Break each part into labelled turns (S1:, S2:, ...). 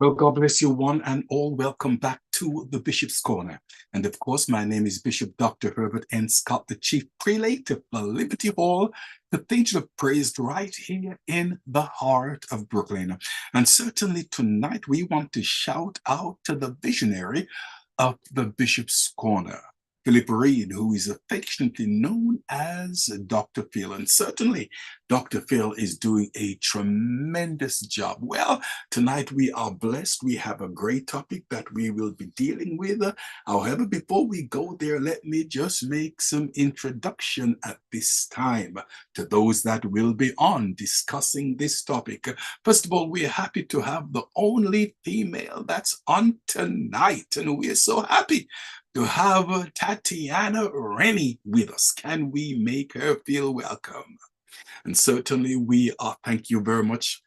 S1: Well, God bless you one and all. Welcome back to the Bishop's Corner. And of course, my name is Bishop Dr. Herbert N. Scott, the Chief Prelate of Liberty Hall, Cathedral of Praise, right here in the heart of Brooklyn. And certainly tonight, we want to shout out to the visionary of the Bishop's Corner, Philip Reed, who is affectionately known as Dr. Phil. And certainly, Dr. Phil is doing a tremendous job. Well, tonight we are blessed. We have a great topic that we will be dealing with. However, before we go there, let me just make some introduction at this time to those that will be on discussing this topic. First of all, we're happy to have the only female that's on tonight, and we're so happy to have Tatiana Rennie with us. Can we make her feel welcome? And certainly we are, thank you very much,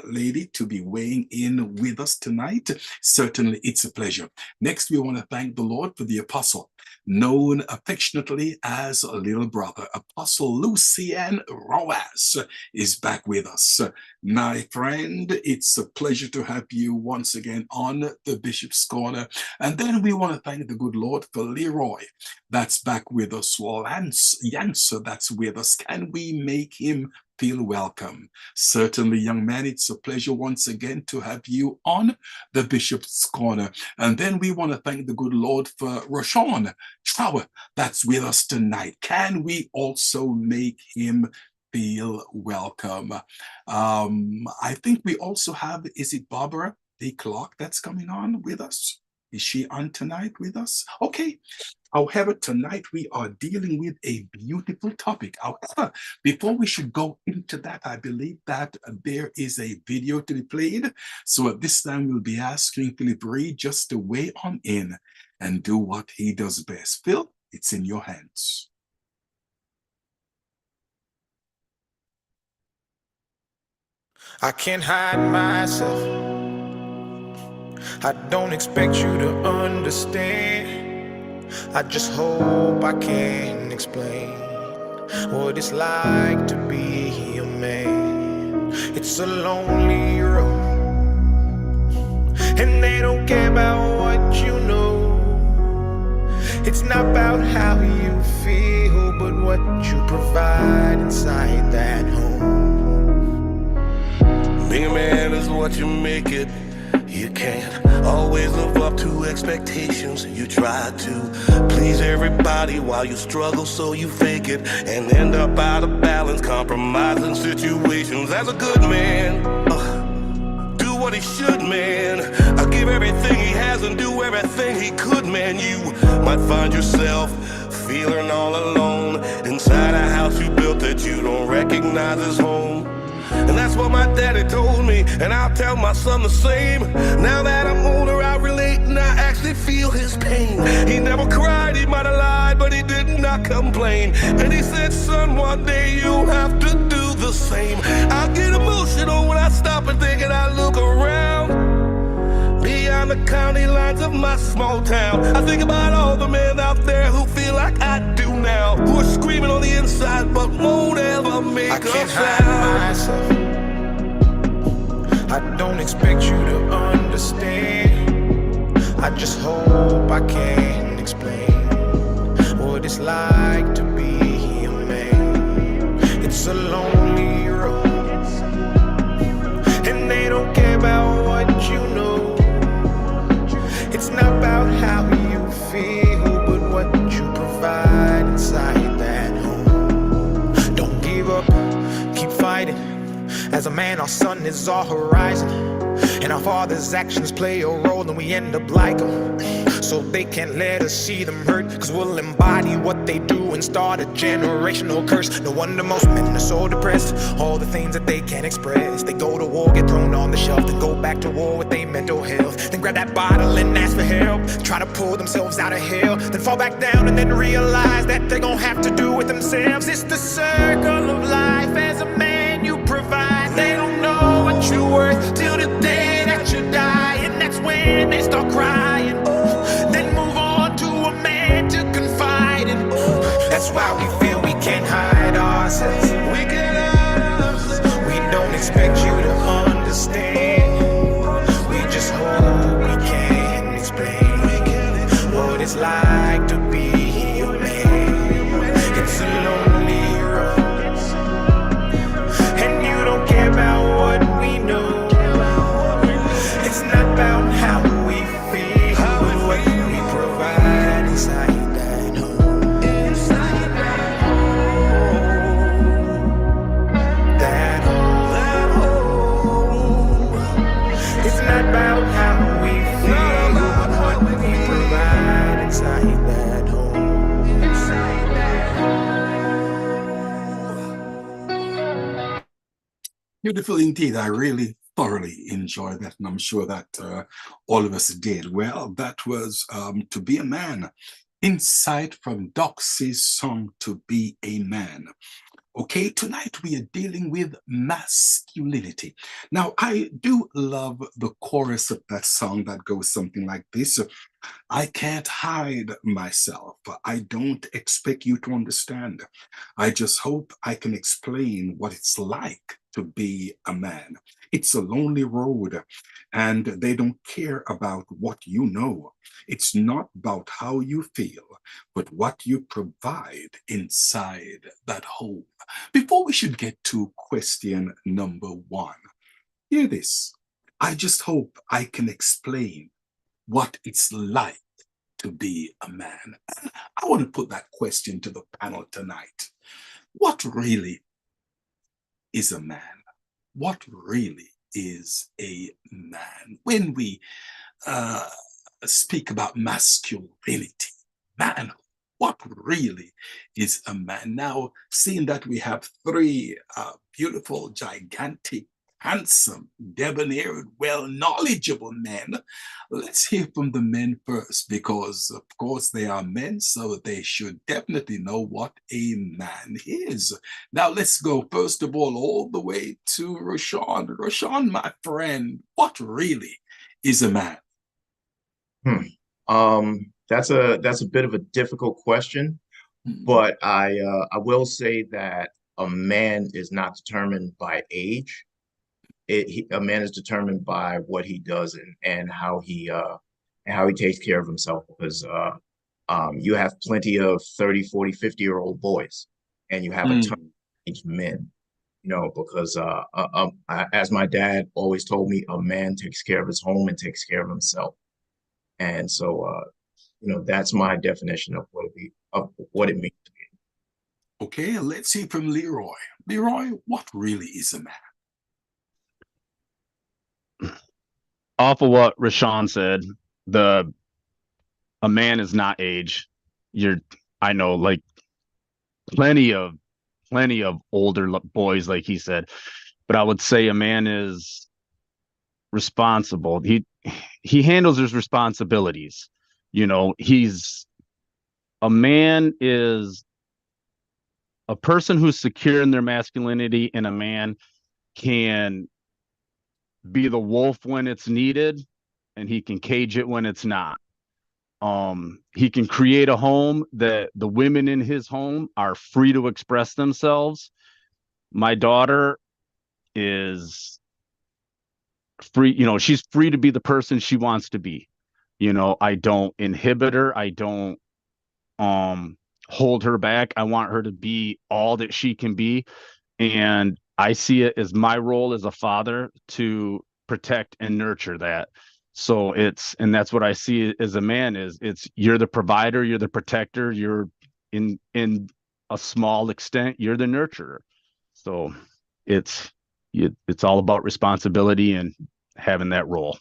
S1: lady, to be weighing in with us tonight. Certainly it's a pleasure. Next, we want to thank the Lord for the apostle, known affectionately as a little brother. Apostle Lucian Roas is back with us. My friend, it's a pleasure to have you once again on the Bishop's Corner. And then we want to thank the good Lord for Leroy, that's back with us. Lance Yancer, that's with us. Can we make him feel welcome? Certainly, young man, it's a pleasure once again to have you on the Bishop's Corner. And then we want to thank the good Lord for Rashawn Trower, that's with us tonight. Can we also make him feel welcome? I think we also have, is it Barbara D. Clark that's coming on with us? Is she on tonight with us? Okay. However, tonight we are dealing with a beautiful topic. However, before we should go into that, I believe that there is a video to be played. So at this time, we'll be asking Philip Reed just to weigh on in and do what he does best. Phil, it's in your hands.
S2: I can't hide myself. I don't expect you to understand. I just hope I can explain what it's like to be a man. It's a lonely road, and they don't care about what you know. It's not about how you feel, but what you provide inside that home.
S3: Being a man is what you make it. You can't always live up to expectations. You try to please everybody while you struggle, so you fake it and end up out of balance, compromising situations. As a good man, do what he should, man. I'll give everything he has and do everything he could, man. You might find yourself feeling all alone inside a house you built that you don't recognize as home. And that's what my daddy told me, and I'll tell my son the same. Now that I'm older, I relate and I actually feel his pain. He never cried, he might have lied, but he did not complain. And he said, son, one day you'll have to do the same. I get emotional when I stop and think and I look around beyond the county lines of my small town. I think about all the men out there who feel like I do now, who are screaming on the inside but won't ever make a sound. I can't hide myself.
S2: I don't expect you to understand. I just hope I can explain what it's like to be a man. It's a lonely road, and they don't care about what you know. It's not about how you feel, but what you provide inside that home. Don't give up, keep fighting. As a man, our sun is our horizon, and our father's actions play a role, and we end up like them. so they can't let us see them hurt. Cause we'll embody what they do and start a generational curse. No wonder most men are so depressed, all the things that they can't express. They go to war, get thrown on the shelf, then go back to war with their mental health. Then grab that bottle and ask for help, try to pull themselves out of hell, then fall back down and then realize that they're gonna have to do it themselves. It's the circle of life. As a man you provide, they don't know what you're worth till the day that you die. And that's when they start crying, then move on to a man to confide in. That's why we feel we can't hide ourselves. We can't hide ourselves. We don't expect you to understand. We just hope we can explain what it's like to be a man. It's a lonely road, and you don't care about what we know. It's not about how we feel, but what we provide inside that home. Inside that home. That home. That home. It's not about how we feel, but what we provide inside that home. Inside that home.
S1: Beautiful indeed. I really thoroughly enjoyed that, and I'm sure that all of us did. Well, that was To Be a Man, insight from Doxy's song To Be a Man. Okay, tonight we are dealing with masculinity. Now, I do love the chorus of that song that goes something like this. I can't hide myself. I don't expect you to understand. I just hope I can explain what it's like to be a man. It's a lonely road, and they don't care about what you know. It's not about how you feel, but what you provide inside that home. Before we should get to question number one, hear this. I just hope I can explain what it's like to be a man. And I want to put that question to the panel tonight. What really is a man? What really is a man? When we speak about masculinity, manhood, what really is a man? Now, seeing that we have three beautiful, gigantic, handsome, debonair, well knowledgeable men, let's hear from the men first, because of course they are men, so they should definitely know what a man is. Now let's go first of all the way to Rashawn. Rashawn, my friend, what really is a man?
S4: That's a bit of a difficult question, but I will say that a man is not determined by age. A man is determined by what he does and how he takes care of himself, because you have plenty of 30, 40, 50-year-old boys, and you have a ton of aged men, because as my dad always told me, a man takes care of his home and takes care of himself. And so that's my definition of what it means to me.
S1: Okay, let's hear from Leroy. Leroy, what really is a man?
S5: Off of what Rashawn said, a man is not age. I know, like, plenty of older boys, like he said, but I would say a man is responsible. He handles his responsibilities. A man is a person who's secure in their masculinity, and a man can be the wolf when it's needed, and he can cage it when it's not. He can create a home that the women in his home are free to express themselves. My daughter is free, she's free to be the person she wants to be. I don't inhibit her. I don't hold her back. I want her to be all that she can be. And I see it as my role as a father to protect and nurture that. So and that's what I see as a man it's you're the provider, you're the protector, you're in a small extent, you're the nurturer. So it's all about responsibility and having that role.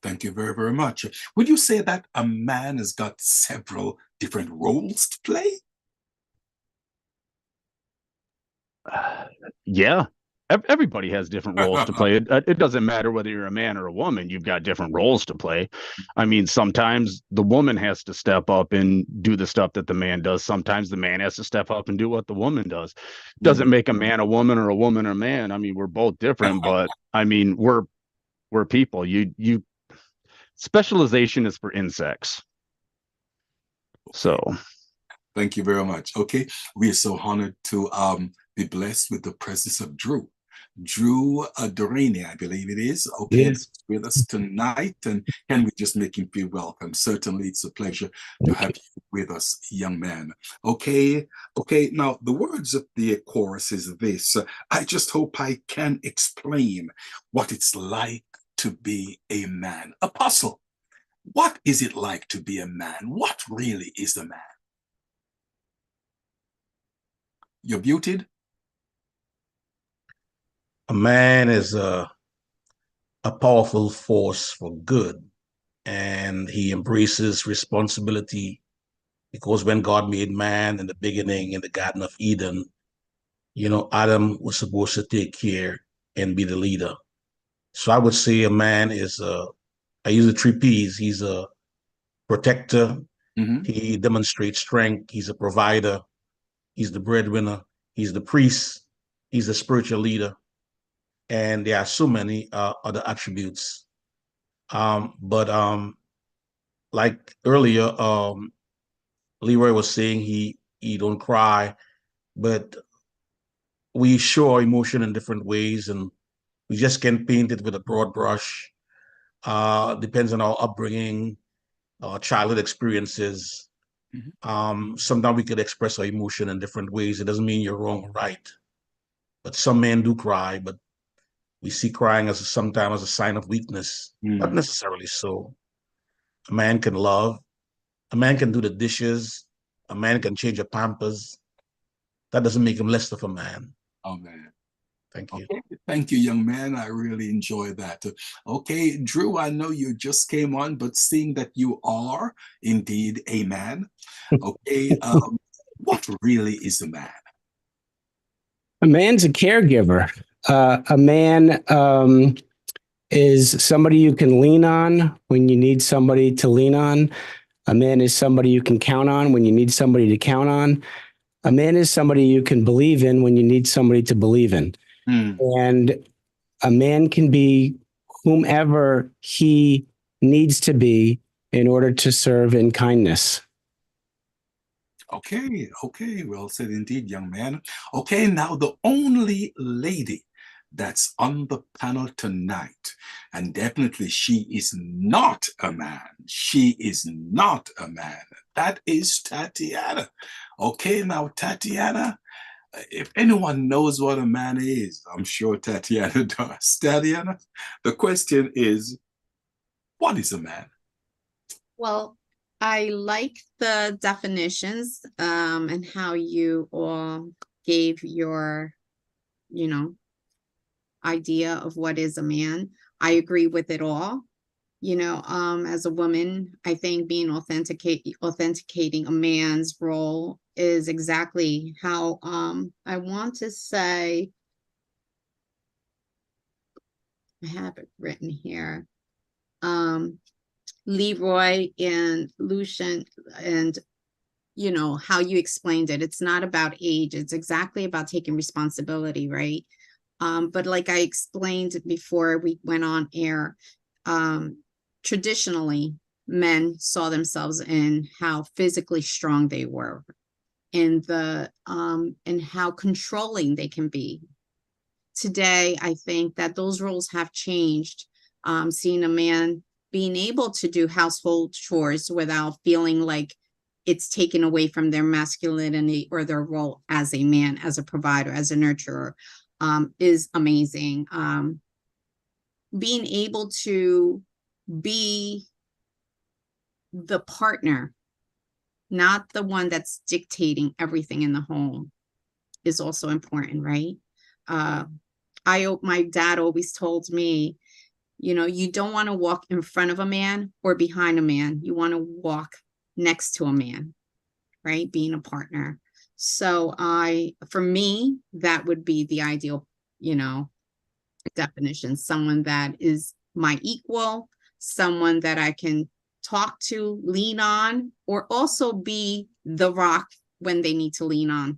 S1: Thank you very, very much. Would you say that a man has got several different roles to play?
S5: Yeah. Everybody has different roles to play. It doesn't matter whether you're a man or a woman, you've got different roles to play. I mean, sometimes the woman has to step up and do the stuff that the man does. Sometimes the man has to step up and do what the woman does. Doesn't make a man a woman or a woman a man. I mean, we're both different, but I mean, we're people. You specialization is for insects. So
S1: Thank you very much. Okay, we are so honored to be blessed with the presence of Drew. Drew Dorani, I believe it is. Okay,
S6: Yes.
S1: with us tonight, and can we just make him feel welcome? Certainly, it's a pleasure to have you with us, young man. Okay, okay. Now, the words of the chorus is this: I just hope I can explain what it's like to be a man. Apostle, what is it like to be a man? What really is a man? You're muted.
S6: A man is a powerful force for good, and he embraces responsibility because when God made man in the beginning in the Garden of Eden, Adam was supposed to take care and be the leader. So I would say a man is I use the three P's. He's a protector.
S1: Mm-hmm.
S6: He demonstrates strength. He's a provider. He's the breadwinner. He's the priest. He's the spiritual leader. And there are so many other attributes. But like earlier, Leroy was saying he don't cry, but we show our emotion in different ways, and we just can't paint it with a broad brush. Depends on our upbringing, our childhood experiences. Sometimes we could express our emotion in different ways. It doesn't mean you're wrong or right, but some men do cry, but we see crying as sometimes as a sign of weakness, not necessarily so. A man can love, a man can do the dishes, a man can change a pampers. That doesn't make him less of a man.
S1: Oh, man.
S6: Thank you.
S1: Okay. Thank you, young man. I really enjoy that. Okay, Drew, I know you just came on, but seeing that you are indeed a man, okay, what really is a man?
S7: A man's a caregiver. A man is somebody you can lean on when you need somebody to lean on. A man is somebody you can count on when you need somebody to count on. A man is somebody you can believe in when you need somebody to believe in. And a man can be whomever he needs to be in order to serve in kindness.
S1: Okay, okay, well said indeed, young man. Okay, now the only lady that's on the panel tonight, and definitely she is not a man. She is not a man. That is Tatiana. Okay, now Tatiana, if anyone knows what a man is, I'm sure Tatiana does. Tatiana, the question is, what is a man?
S8: Well, I like the definitions and how you all gave your, idea of what is a man. I agree with it all. As a woman, I think being authenticating a man's role is exactly how I want to say, I have it written here. Leroy and Lucian and how you explained it. It's not about age. It's exactly about taking responsibility, right? But like I explained before we went on air, traditionally men saw themselves in how physically strong they were and and how controlling they can be. Today, I think that those roles have changed. Seeing a man being able to do household chores without feeling like it's taken away from their masculinity or their role as a man, as a provider, as a nurturer, is amazing. Being able to be the partner, not the one that's dictating everything in the home, is also important, right? My dad always told me, You don't want to walk in front of a man or behind a man. You want to walk next to a man, right? Being a partner. So for me, that would be the ideal, definition. Someone that is my equal, someone that I can talk to, lean on, or also be the rock when they need to lean on.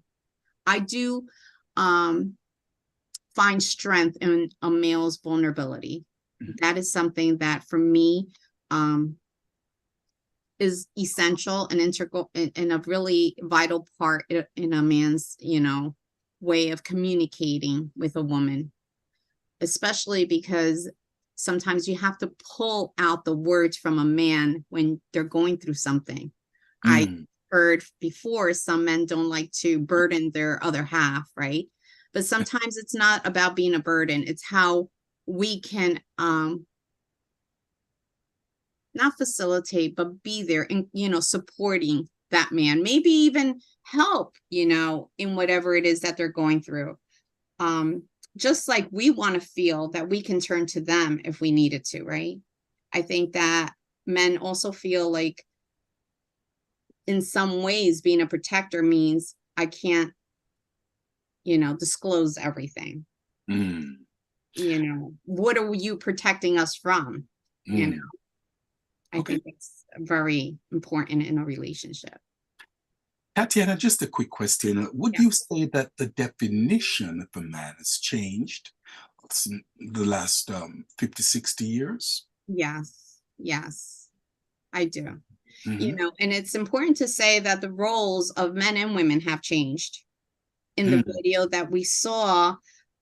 S8: I do find strength in a male's vulnerability. That is something that for me is essential and integral and a really vital part in a man's, way of communicating with a woman, especially because sometimes you have to pull out the words from a man when they're going through something. I heard before some men don't like to burden their other half, right? But sometimes it's not about being a burden. It's how we can not facilitate, but be there and, supporting that man, maybe even help, in whatever it is that they're going through. Just like we want to feel that we can turn to them if we needed to, right? I think that men also feel like in some ways being a protector means I can't, disclose everything. What are you protecting us from? I think it's very important in a relationship.
S1: Tatiana, just a quick question. Would you say that the definition of a man has changed in the last 50, 60 years?
S8: Yes, I do. And it's important to say that the roles of men and women have changed. In the video that we saw,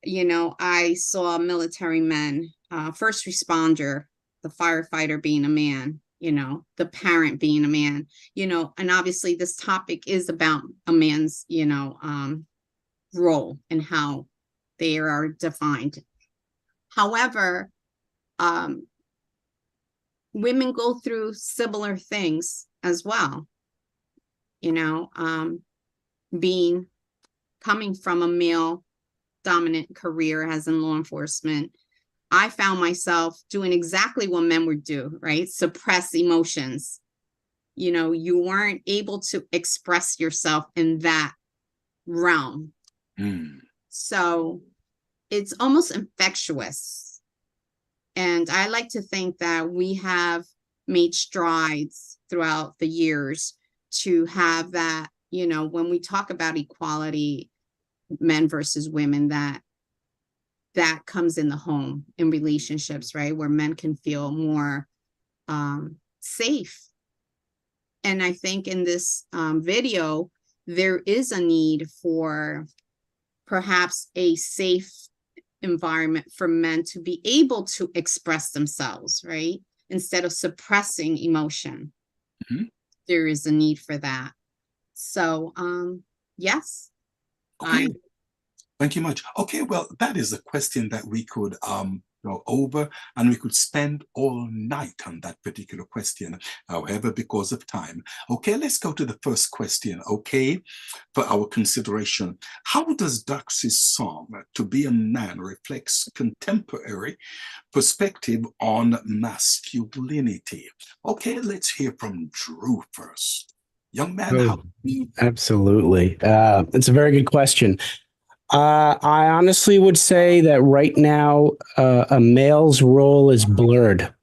S8: I saw military men, first responder, the firefighter being a man, the parent being a man, and obviously this topic is about a man's, role and how they are defined. However, women go through similar things as well, coming from a male dominant career as in law enforcement. I found myself doing exactly what men would do, right? Suppress emotions. You weren't able to express yourself in that realm. So it's almost infectious. And I like to think that we have made strides throughout the years to have that, when we talk about equality, men versus women, that comes in the home, in relationships, right? Where men can feel more safe. And I think in this video, there is a need for perhaps a safe environment for men to be able to express themselves, right? Instead of suppressing emotion. There is a need for that. So, yes.
S1: Okay. Thank you much. Okay, well, that is a question that we could go over, and we could spend all night on that particular question. However, because of time. Okay, let's go to the first question, okay, for our consideration. How does Darcy's song, To Be a Man, reflects contemporary perspective on masculinity? Okay, let's hear from Drew first. Young man,
S7: Absolutely. It's a very good question. I honestly would say that right now, a male's role is blurred.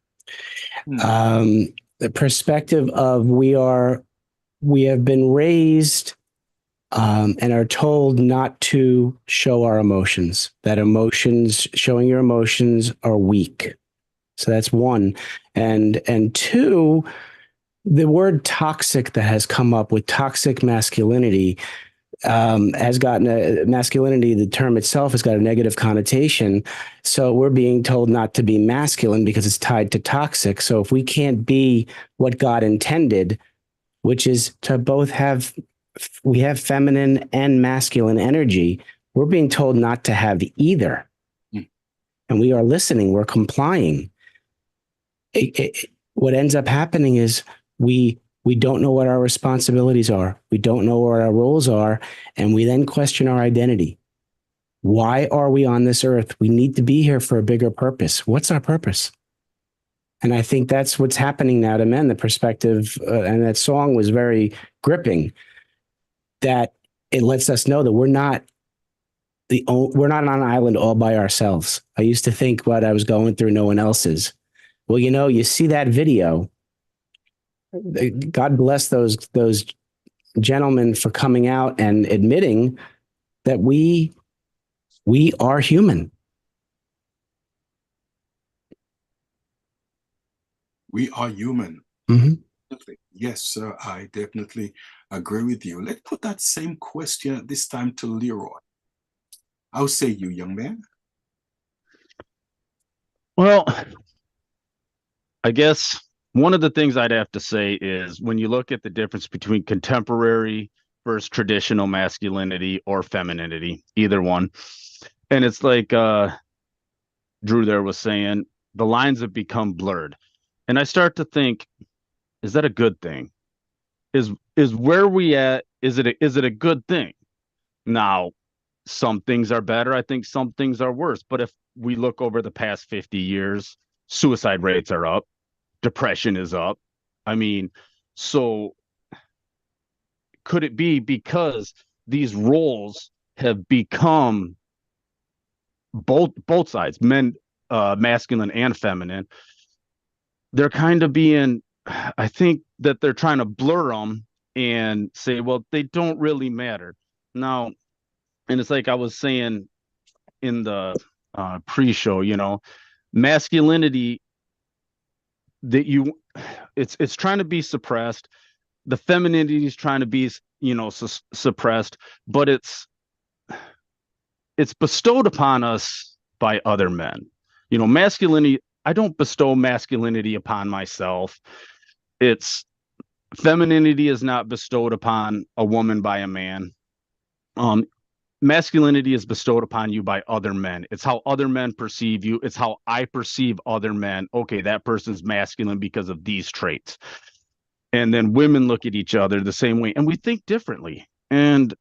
S7: The perspective of we have been raised and are told not to show our emotions, that showing your emotions are weak. So that's one. And two, the word toxic that has come up with toxic masculinity has gotten masculinity, the term itself has got a negative connotation. So we're being told not to be masculine because it's tied to toxic. So if we can't be what God intended, which is to both we have feminine and masculine energy, we're being told not to have either. And we are listening, we're complying. What ends up happening is we don't know what our responsibilities are. We don't know what our roles are. And we then question our identity. Why are we on this earth? We need to be here for a bigger purpose. What's our purpose? And I think that's what's happening now to men. The perspective, and that song was very gripping. That it lets us know that we're not on an island all by ourselves. I used to think what I was going through, no one else's. Well, you see that video. God bless those gentlemen for coming out and admitting that we are human.
S1: We are human.
S7: Mm-hmm.
S1: Yes, sir, I definitely agree with you. Let's put that same question this time to Leroy. How say you, young man?
S5: Well, I guess one of the things I'd have to say is when you look at the difference between contemporary versus traditional masculinity or femininity, either one, and it's like Drew there was saying, the lines have become blurred. And I start to think, is that a good thing? Is where we at, is it a good thing? Now, some things are better. I think some things are worse. But if we look over the past 50 years, suicide rates are up, depression is up. I mean, so could it be because these roles have become both sides, men, masculine and feminine, they're kind of being, I think that they're trying to blur them and say, well, they don't really matter now. And it's like I was saying in the pre-show, masculinity that it's trying to be suppressed. The femininity is trying to be, suppressed, but it's bestowed upon us by other men. Masculinity, I don't bestow masculinity upon myself. It's femininity is not bestowed upon a woman by a man. Masculinity is bestowed upon you by other men. It's how other men perceive you. It's how I perceive other men. Okay, that person's masculine because of these traits. And then women look at each other the same way, and we think differently. And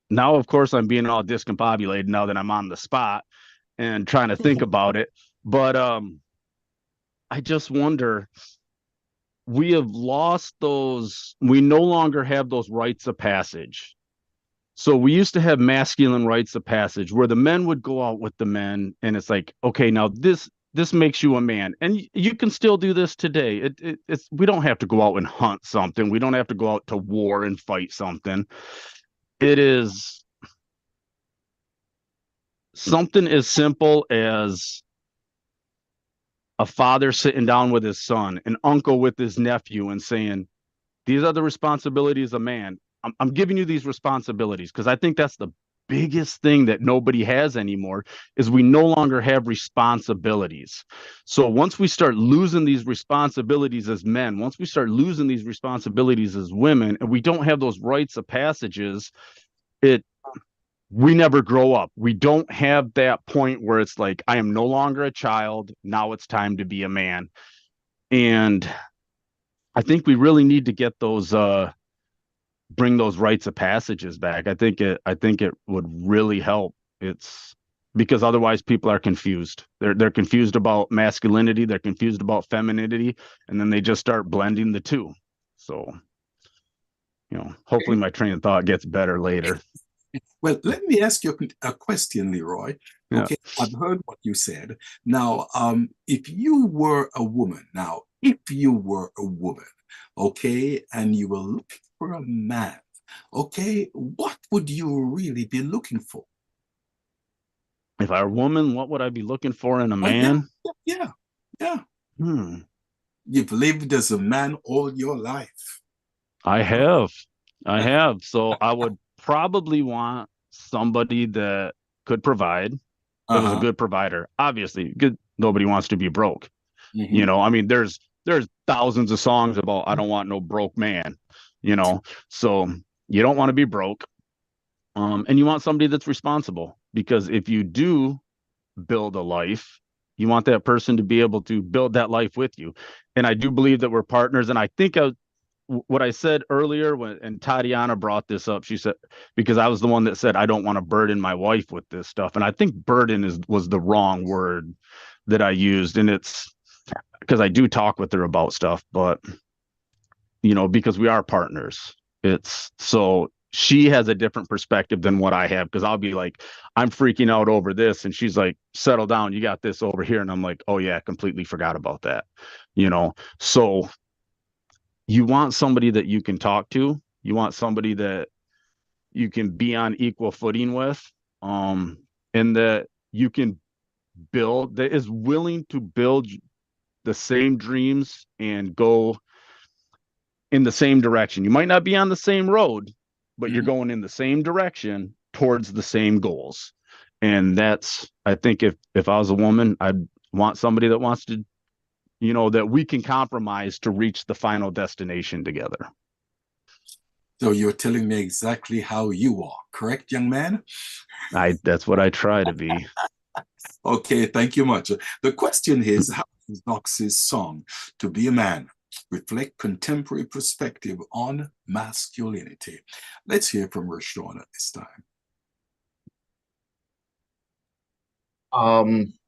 S5: now, of course, I'm being all discombobulated now that I'm on the spot and trying to think about it. But I just wonder, we have lost those, we no longer have those rites of passage. So we used to have masculine rites of passage where the men would go out with the men, and it's like, okay, now this makes you a man, and you can still do this today. It's we don't have to go out and hunt something. We don't have to go out to war and fight something. It is something as simple as a father sitting down with his son, an uncle with his nephew, and saying, these are the responsibilities of man. I'm giving you these responsibilities, because I think that's the biggest thing that nobody has anymore, is we no longer have responsibilities. So once we start losing these responsibilities as men, once we start losing these responsibilities as women, and we don't have those rites of passages, we never grow up. We don't have that point where it's like, I am no longer a child. Now it's time to be a man. And I think we really need to get those, bring those rites of passages back. I think it would really help. It's because otherwise people are confused. They're confused about masculinity. They're confused about femininity. And then they just start blending the two. So, hopefully my train of thought gets better later.
S1: Well, let me ask you a question, Leroy. Okay, yeah. I've heard what you said. Now, if you were a woman, okay, and you were looking for a man, okay, what would you really be looking for?
S5: If I were a woman, what would I be looking for in a man?
S1: Yeah. You've lived as a man all your life.
S5: I have. So I would probably want somebody that could provide, that was a good provider. Obviously, nobody wants to be broke. I mean, there's thousands of songs about I don't want no broke man, so you don't want to be broke. And you want somebody that's responsible, because if you do build a life, you want that person to be able to build that life with you. And I do believe that we're partners. And I think what I said earlier and Tatiana brought this up, she said, because I was the one that said, I don't want to burden my wife with this stuff. And I think burden was the wrong word, that I used, and it's because I do talk with her about stuff, but because we are partners, it's so she has a different perspective than what I have, because I'll be like, I'm freaking out over this, and she's like, settle down, you got this over here, and I'm like, oh yeah, completely forgot about that. So you want somebody that you can talk to, you want somebody that you can be on equal footing with, and that you can build, that is willing to build the same dreams and go in the same direction. You might not be on the same road, but you're going in the same direction towards the same goals. And that's, I think, if I was a woman, I'd want somebody that wants to, that we can compromise to reach the final destination together.
S1: So you're telling me exactly how you are, correct, young man?
S5: That's what I try to be.
S1: Okay, thank you much. The question is, how does Knox's song, To Be a Man, reflect contemporary perspective on masculinity? Let's hear from Rashawn at this time.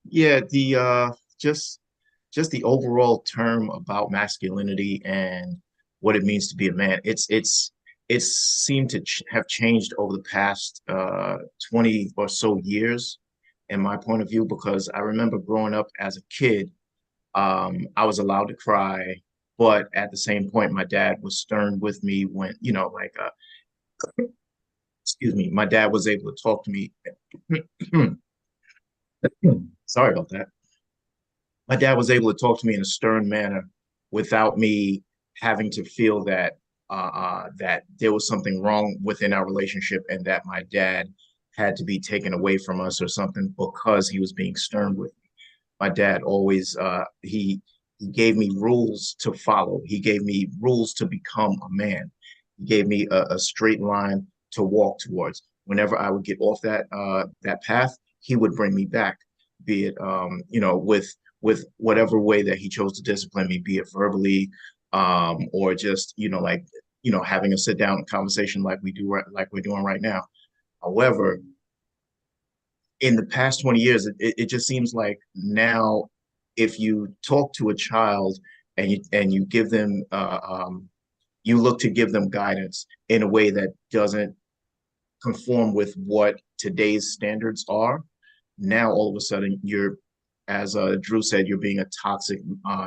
S4: Yeah, the just the overall term about masculinity and what it means to be a man, it's seemed to have changed over the past 20 or so years, in my point of view, because I remember growing up as a kid, I was allowed to cry, but at the same point, my dad was stern with me when, excuse me, my dad was able to talk to me. Sorry about that. My dad was able to talk to me in a stern manner without me having to feel that that there was something wrong within our relationship and that my dad had to be taken away from us or something because he was being stern with me. My dad always he gave me rules to follow. He gave me rules to become a man. He gave me a straight line to walk towards. Whenever I would get off that path, he would bring me back, be it with whatever way that he chose to discipline me, be it verbally, or just having a sit down conversation like we're doing right now. However, in the past 20 years, it just seems like now, if you talk to a child and you give them you look to give them guidance in a way that doesn't conform with what today's standards are, now all of a sudden you're, as Drew said, you're being a toxic,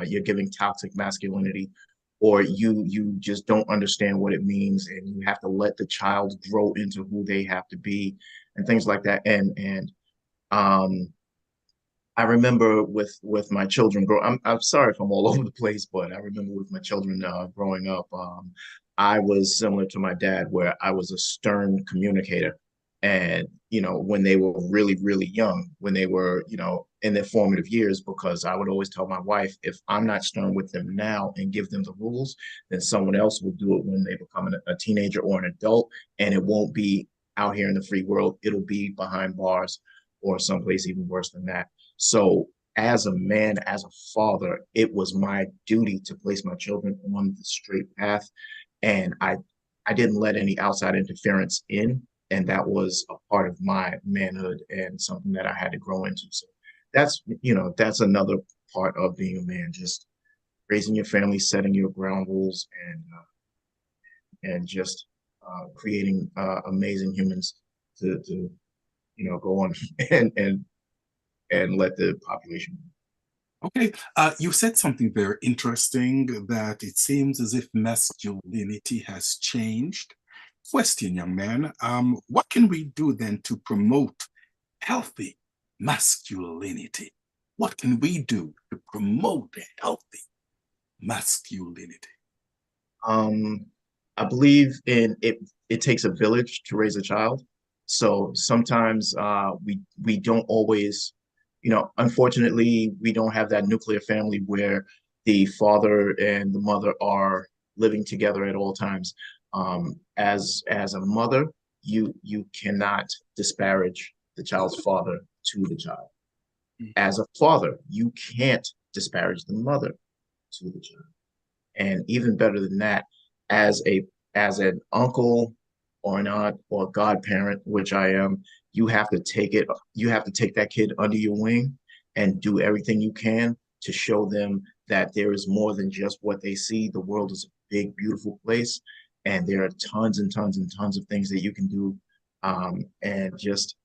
S4: you're giving toxic masculinity, or you just don't understand what it means, and you have to let the child grow into who they have to be, and things like that. And I remember with my children I'm sorry if I'm all over the place, but I remember with my children growing up, I was similar to my dad, where I was a stern communicator. And, when they were really, really young, when they were, in their formative years, because I would always tell my wife, if I'm not stern with them now and give them the rules, then someone else will do it when they become a teenager or an adult. And it won't be out here in the free world. It'll be behind bars or someplace even worse than that. So as a man, as a father, it was my duty to place my children on the straight path. And I didn't let any outside interference in. And that was a part of my manhood and something that I had to grow into. So that's another part of being a man, just raising your family, setting your ground rules, and just creating amazing humans to go on and let the population.
S1: Okay, you said something very interesting, that it seems as if masculinity has changed. Question, young man, what can we do then to promote healthy masculinity? What can we do to promote healthy masculinity?
S4: I believe in it. It takes a village to raise a child. So sometimes we don't always, unfortunately, we don't have that nuclear family where the father and the mother are living together at all times. As a mother, you cannot disparage the child's father to the child. As a father, you can't disparage the mother to the child. And even better than that, as an uncle or an aunt or godparent, which I am, you have to take that kid under your wing and do everything you can to show them that there is more than just what they see. The world is a big, beautiful place, and there are tons and tons and tons of things that you can do, and just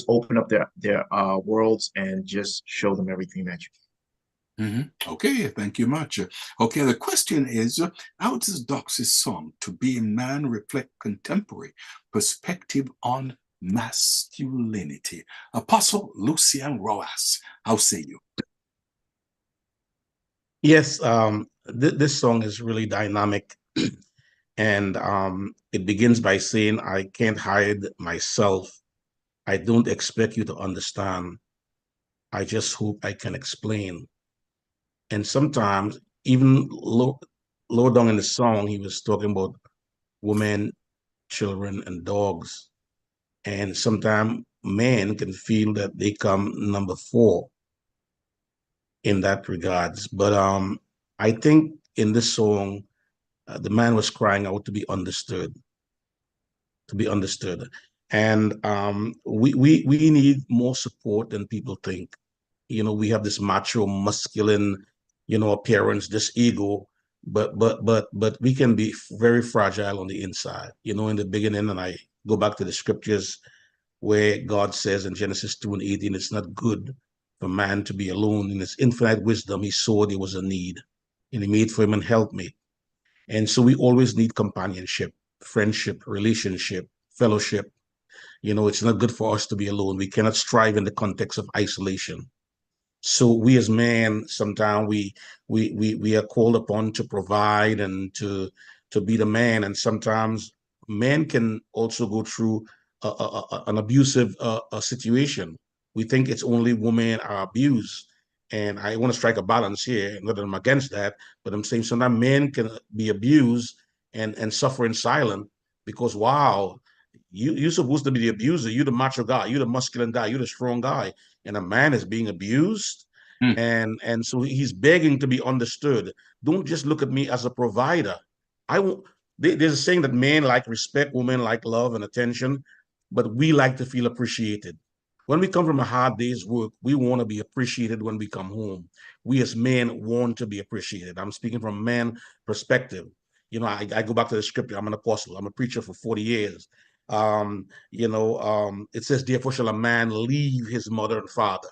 S4: open up their worlds and just show them everything that you can.
S1: Okay, thank you much. Okay, the question is, how does Dox's song "To Be a Man" reflect contemporary perspective on masculinity? Apostle Lucian Roas, how say you?
S6: Yes, this song is really dynamic, and it begins by saying, "I can't hide myself. I don't expect you to understand. I just hope I can explain." And sometimes, even low down in the song, he was talking about women, children, and dogs. And sometimes men can feel that they come number four in that regards. But I think in this song, the man was crying out to be understood, to be understood. And we need more support than people think. You know, we have this macho, masculine, appearance, this ego, but we can be very fragile on the inside. You know, in the beginning, and I go back to the scriptures where God says in Genesis 2:18, it's not good for man to be alone. In his infinite wisdom, he saw there was a need, and he made for him an helpmate. And so we always need companionship, friendship, relationship, fellowship. You know, it's not good for us to be alone. We cannot strive in the context of isolation. So we as men, sometimes we are called upon to provide and to be the man, and sometimes men can also go through an abusive situation. We think it's only women are abused, and I want to strike a balance here. Not that I'm against that, but I'm saying sometimes men can be abused and suffer in silence because wow, you're supposed to be the abuser. You're the macho guy. You're the masculine guy. You're the strong guy, and a man is being abused, and so he's begging to be understood. Don't just look at me as a provider. I won't. There's a saying that men like respect, women like love and attention, but we like to feel appreciated. When we come from a hard day's work, we want to be appreciated when we come home. We as men want to be appreciated. I'm speaking from a man perspective. You know, I go back to the scripture. I'm an apostle. I'm a preacher for 40 years. It says, therefore shall a man leave his mother and father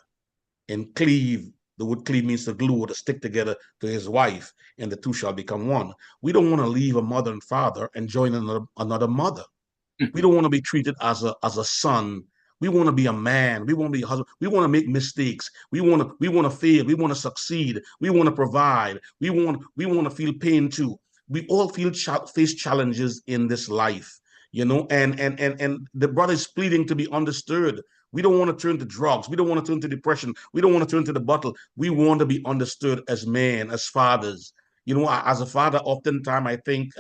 S6: and cleave. The word cleave means to glue or to stick together to his wife, and the two shall become one. We don't want to leave a mother and father and join another mother. We don't want to be treated as a son. We want to be a man. We want to be a husband. We want to make mistakes. We want to fail. We want to succeed. We want to provide. We want to feel pain too. We all face challenges in this life, and the brother is pleading to be understood. We don't want to turn to drugs. We don't want to turn to depression. We don't want to turn to the bottle. We want to be understood as men, as fathers. You know, as a father, oftentimes I think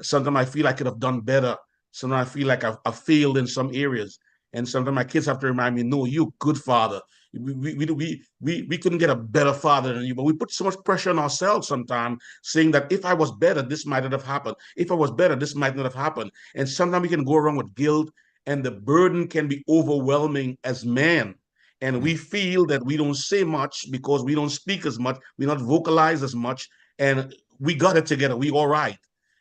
S6: sometimes I feel I could have done better. Sometimes I feel like I've failed in some areas. And sometimes my kids have to remind me, no, you're a good father. We couldn't get a better father than you, but we put so much pressure on ourselves sometimes, saying that if I was better, this might not have happened. If I was better, this might not have happened. And sometimes we can go around with guilt, and the burden can be overwhelming as men. And we feel that we don't say much because we don't speak as much, we not vocalize as much, and we got it together. We all right.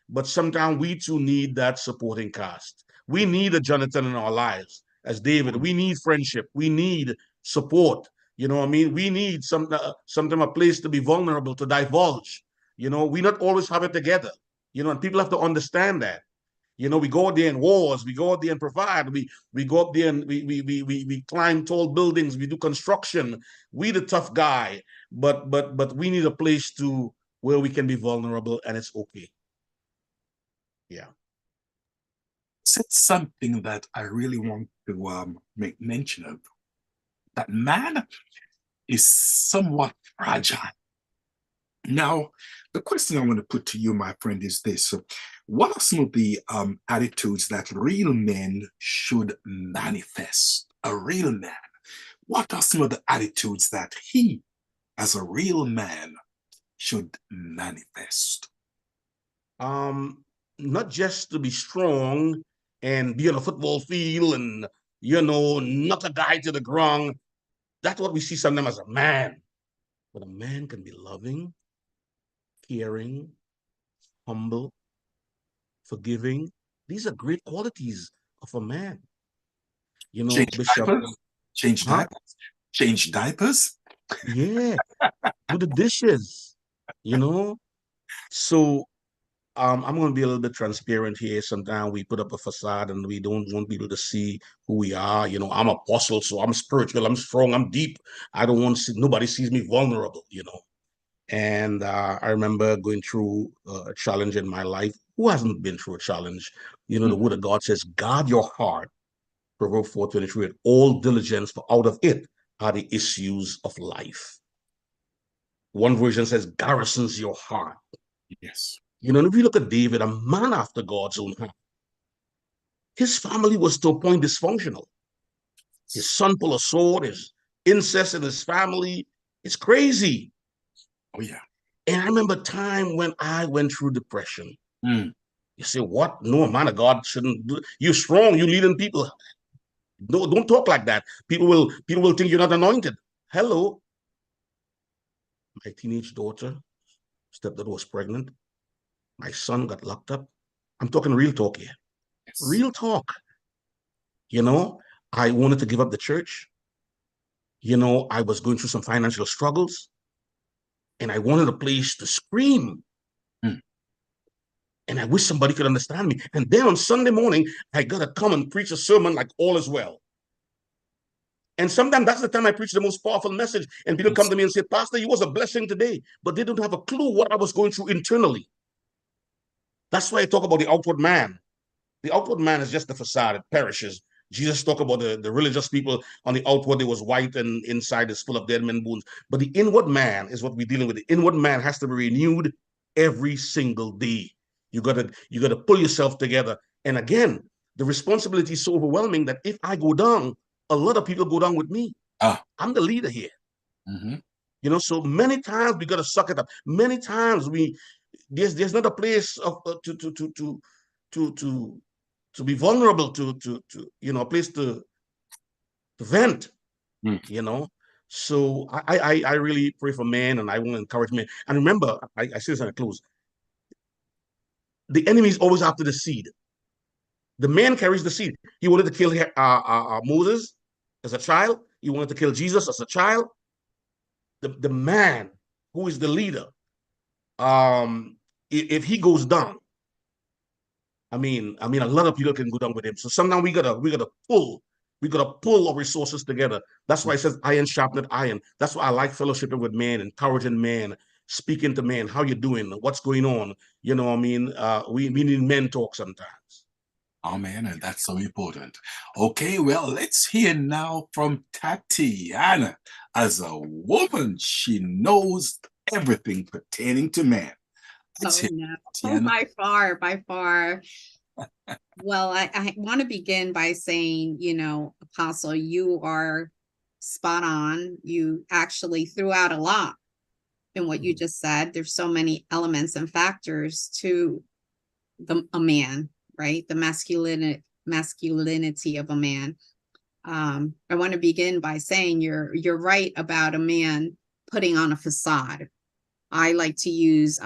S6: But sometimes we too need that supporting cast. We need a Jonathan in our lives as David. We need friendship. We need support. You know what I mean? We need sometimes a place to be vulnerable, to divulge. You know, we not always have it together. You know, and people have to understand that. You know, we go out there in wars, we go out there and provide, we go up there and we climb tall buildings, we do construction. We the tough guy, but we need a place to where we can be vulnerable and it's okay. Yeah.
S1: Said something that I really want to make mention of. That man is somewhat fragile. Now, the question I want to put to you, my friend, is this. What are some of the attitudes that real men should manifest? A real man. What are some of the attitudes that he, as a real man, should manifest?
S6: Not just to be strong and be on a football field and, knock a guy to the ground. That's what we see sometimes as a man. But a man can be loving, caring, humble, forgiving. These are great qualities of a man. You know,
S1: Change
S6: Bishop,
S1: diapers. Change
S6: huh?
S1: diapers. Change diapers.
S6: Yeah, do the dishes, you know? So I'm going to be a little bit transparent here. Sometimes we put up a facade and we don't want people to see who we are. You know, I'm apostle, so I'm spiritual, I'm strong, I'm deep. I don't want to see, nobody sees me vulnerable, you know. And I remember going through a challenge in my life. Who hasn't been through a challenge? You know, the word of God says, guard your heart, Proverbs 4:23, with all diligence, for out of it are the issues of life. One version says, garrisons your heart.
S1: Yes.
S6: You know, and if you look at David, a man after God's own heart, his family was to a point dysfunctional. His son pulled a sword, his incest in his family. It's crazy.
S1: Oh, yeah.
S6: And I remember a time when I went through depression.
S1: Mm.
S6: You say, what? No, a man of God shouldn't do. You're strong, you're leading people. No, don't talk like that. People will think you're not anointed. Hello. My teenage daughter, stepdaughter, was pregnant. My son got locked up. I'm talking real talk here.
S1: Yes.
S6: Real talk. You know, I wanted to give up the church. You know, I was going through some financial struggles and I wanted a place to scream.
S1: Mm.
S6: And I wish somebody could understand me. And then on Sunday morning, I got to come and preach a sermon like all is well. And sometimes that's the time I preach the most powerful message. And people come to me and say, Pastor, you was a blessing today. But they don't have a clue what I was going through internally. That's why I talk about the outward man. The outward man is just the facade. It perishes. Jesus talked about the religious people. On the outward, it was white and inside is full of dead men bones. But the inward man is what we're dealing with. The inward man has to be renewed every single day. You gotta pull yourself together. And again, the responsibility is so overwhelming that if I go down, a lot of people go down with me. I'm the leader here.
S1: Mm-hmm.
S6: You know, so many times we gotta suck it up. Many times there's not a place of to be vulnerable, to you know, a place to vent. You know, so I really pray for men, and I want to encourage men. And remember, I say this and I close. The enemy is always after the seed. The man carries the seed. He wanted to kill Moses as a child. He wanted to kill Jesus as a child. The man who is the leader, if he goes down, I mean, a lot of people can go down with him. So sometimes we gotta pull our resources together. That's why it says iron sharpened iron. That's why I like fellowshipping with men, encouraging men, speaking to men. How you doing? What's going on? You know, I mean, we need men talk sometimes.
S1: Amen, and that's so important. Okay, well, let's hear now from Tatiana. As a woman, she knows everything pertaining to man. Let's hear
S8: no,
S1: Tatiana.
S8: by far. Well, I want to begin by saying, you know, Apostle, you are spot on. You actually threw out a lot in what you just said. There's so many elements and factors to a man, right? The masculinity of a man. I want to begin by saying you're right about a man putting on a facade. I like to use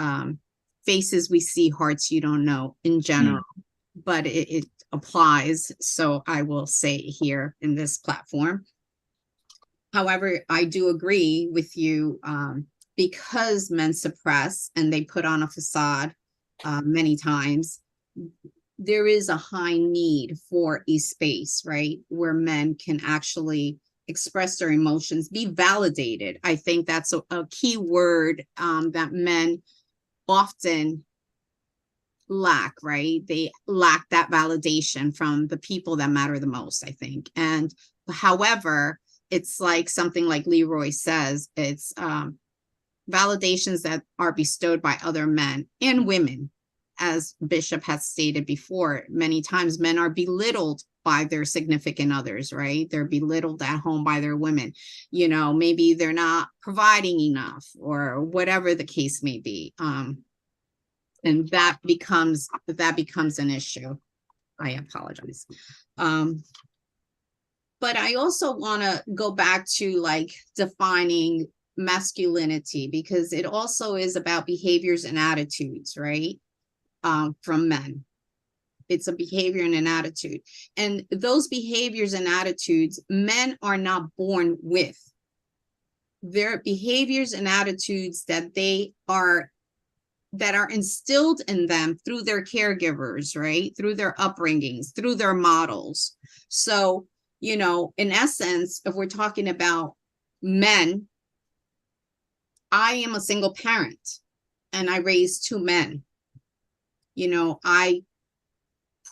S8: faces we see, hearts you don't know in general, but it applies. So I will say here in this platform. However, I do agree with you because men suppress and they put on a facade many times. There is a high need for a space, right, where men can actually express their emotions, be validated. I think that's a key word that men often lack, right? They lack that validation from the people that matter the most, I think. And however, it's like something like Leroy says, it's validations that are bestowed by other men and women. As Bishop has stated before, many times men are belittled by their significant others, right? They're belittled at home by their women. You know, maybe they're not providing enough or whatever the case may be. And that becomes an issue. I apologize. But I also want to go back to like defining masculinity, because it also is about behaviors and attitudes, right? From men. It's a behavior and an attitude. And those behaviors and attitudes, men are not born with. They're behaviors and attitudes that are instilled in them through their caregivers, right? Through their upbringings, through their models. So, in essence, if we're talking about men, I am a single parent and I raised two men. I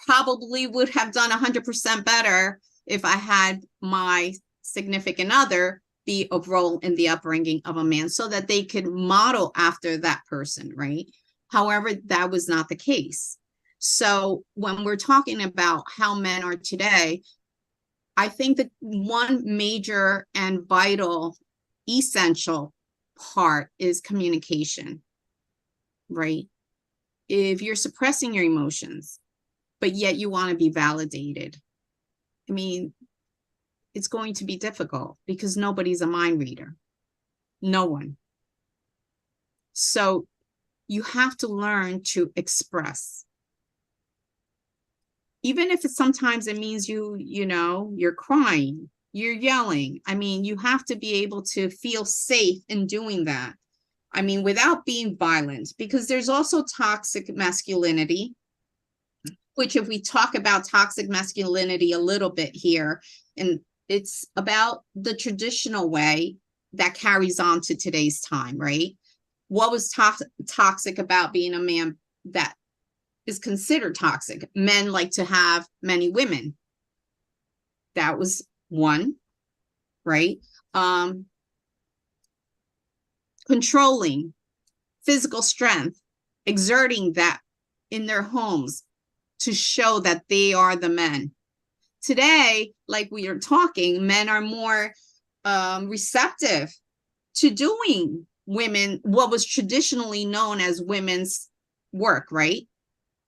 S8: probably would have done 100% better if I had my significant other be a role in the upbringing of a man so that they could model after that person, right? However, that was not the case. So when we're talking about how men are today, I think that one major and vital, essential part is communication, right? If you're suppressing your emotions, but yet you want to be validated, I mean, it's going to be difficult because nobody's a mind reader. No one. So you have to learn to express. Even if sometimes it means you're crying, you're yelling. I mean, you have to be able to feel safe in doing that. I mean, without being violent, because there's also toxic masculinity, which if we talk about toxic masculinity a little bit here, and it's about the traditional way that carries on to today's time, right? What was toxic about being a man that is considered toxic? Men like to have many women. That was one, right? Controlling, physical strength, exerting that in their homes to show that they are the men. Today, like we are talking, men are more receptive to doing what was traditionally known as women's work, right?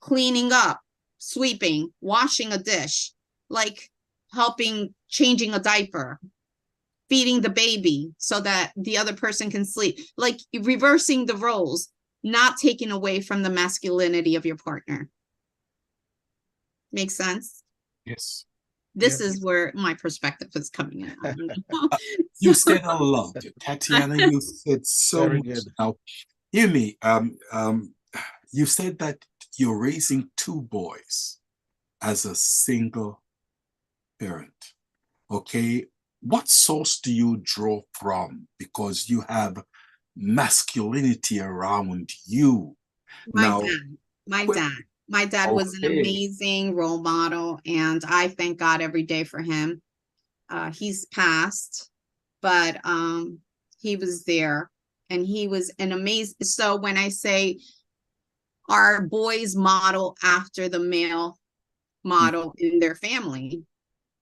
S8: Cleaning up, sweeping, washing a dish, like helping changing a diaper, feeding the baby so that the other person can sleep, like reversing the roles, not taking away from the masculinity of your partner. Makes sense?
S1: Yes.
S8: This is where my perspective is coming in.
S1: You said a lot, Tatiana. You said so
S6: Very
S1: much.
S6: good.
S1: Now, hear me. You said that you're raising two boys as a single parent. Okay. What source do you draw from? Because you have masculinity around you.
S8: My
S1: Now,
S8: dad. My dad was an amazing role model, and I thank God every day for him. He's passed, but he was there, and he was an amazing. So when I say our boys model after the male model in their family,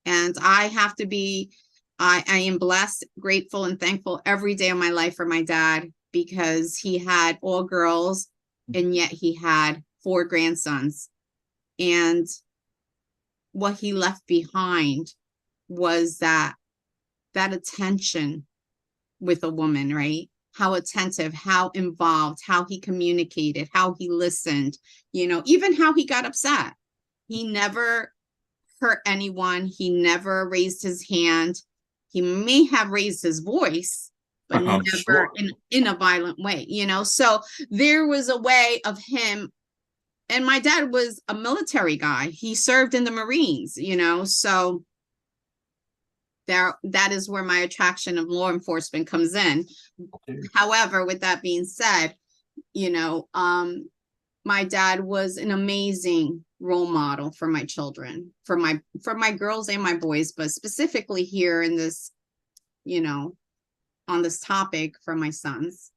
S8: and I have to be, I am blessed, grateful, and thankful every day of my life for my dad, because he had all girls, and yet he had 4 grandsons. And what he left behind was that attention with a woman, right? How attentive, how involved, how he communicated, how he listened, even how he got upset. He never hurt anyone. He never raised his hand. He may have raised his voice, but never in a violent way, So there was a way of him. And my dad was a military guy. He served in the Marines, so that is where my attraction of law enforcement comes in. Okay. However, with that being said, my dad was an amazing role model for my children, for my girls and my boys, but specifically here in this, on this topic for my sons.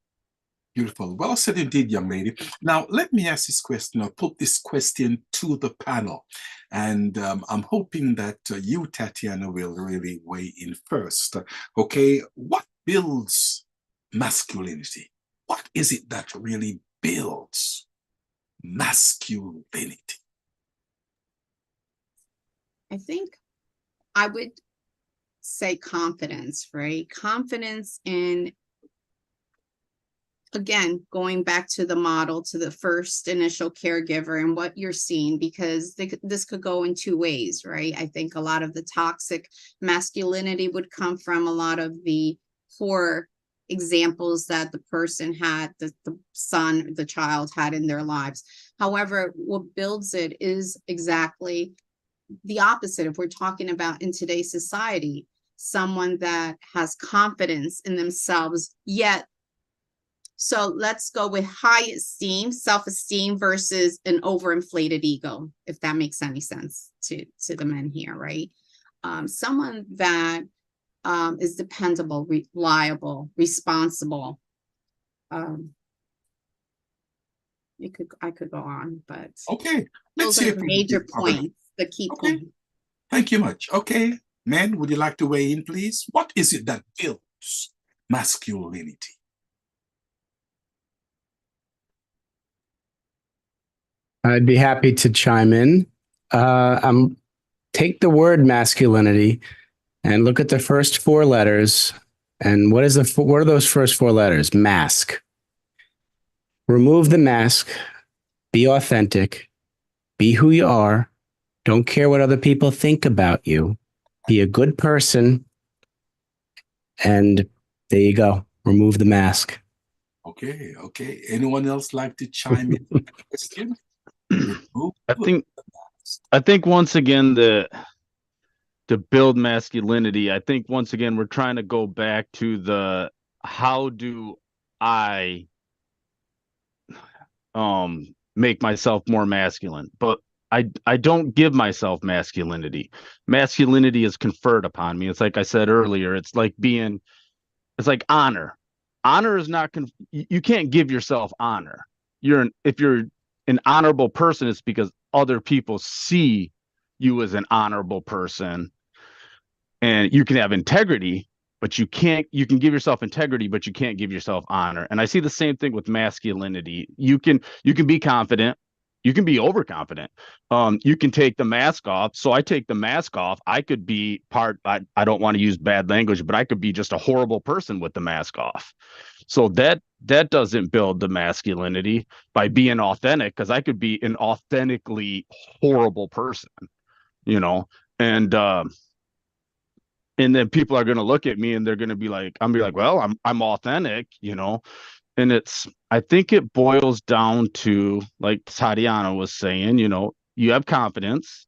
S1: Beautiful. Well said indeed, young lady. Now, let me ask this question, or put this question to the panel. And I'm hoping that you, Tatiana, will really weigh in first. Okay, what builds masculinity? What is it that really builds masculinity? I think I would say,
S8: say confidence, right? Confidence in, again, going back to the model, to the first initial caregiver and what you're seeing, because this could go in two ways, right? I think a lot of the toxic masculinity would come from a lot of the poor examples that the person had, the son, the child had in their lives. However, what builds it is exactly the opposite. If we're talking about in today's society, someone that has confidence in themselves, yet, so let's go with high esteem, self-esteem versus an overinflated ego, if that makes any sense to the men here, right? Someone that is dependable, reliable, responsible. I could go on, but
S1: Okay, let's
S8: those
S1: see
S8: are
S1: if
S8: the
S1: we
S8: major
S1: can cover that.
S8: points, the key
S1: Okay,
S8: points.
S1: thank you much. Okay, men, would you like to weigh in, please? What is it that builds masculinity?
S7: I'd be happy to chime in. Take the word masculinity and look at the first four letters. And what are those first four letters? Mask. Remove the mask. Be authentic. Be who you are. Don't care what other people think about you. Be a good person. And there you go. Remove the mask.
S1: Okay, okay. Anyone else like to chime in on the question?
S5: I think once again to build masculinity, I think once again we're trying to go back to the how do I make myself more masculine, but I don't give myself masculinity. Masculinity is conferred upon me. It's like I said earlier, it's like honor. Honor is not you can't give yourself honor. If you're an honorable person, it's because other people see you as an honorable person. And you can have integrity, but you can give yourself integrity, but you can't give yourself honor. And I see the same thing with masculinity. You can be confident, you can be overconfident. You can take the mask off. So I take the mask off. I could be I don't want to use bad language, but I could be just a horrible person with the mask off. So that doesn't build the masculinity by being authentic, because I could be an authentically horrible person, you know, and then people are going to look at me and they're going to be like, well, I'm authentic, you know. And I think it boils down to, like Tatiana was saying, you know, you have confidence,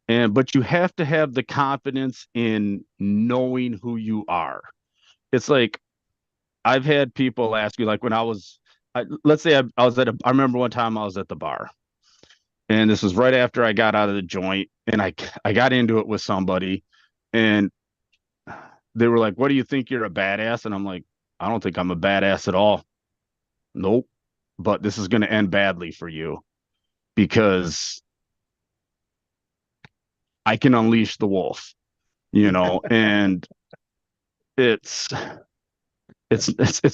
S5: but you have to have the confidence in knowing who you are. It's like, I've had people ask you, like when let's say I was I remember one time I was at the bar, and this was right after I got out of the joint, and I got into it with somebody, and they were like, "What do you think, you're a badass?" And I'm like, "I don't think I'm a badass at all." Nope. But this is going to end badly for you, because I can unleash the wolf, you know, and it's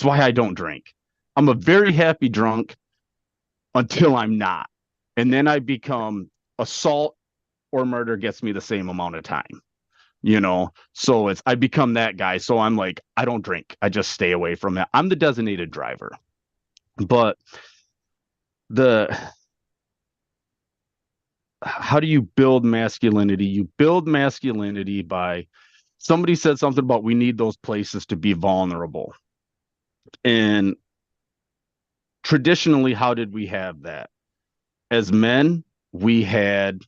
S5: why I don't drink. I'm a very happy drunk until I'm not. And then I become assault or murder gets me the same amount of time, you know. So I become that guy. So I'm like, I don't drink. I just stay away from it. I'm the designated driver. But how do you build masculinity? You build masculinity by, somebody said something about, we need those places to be vulnerable. And traditionally, how did we have that? As men, we had,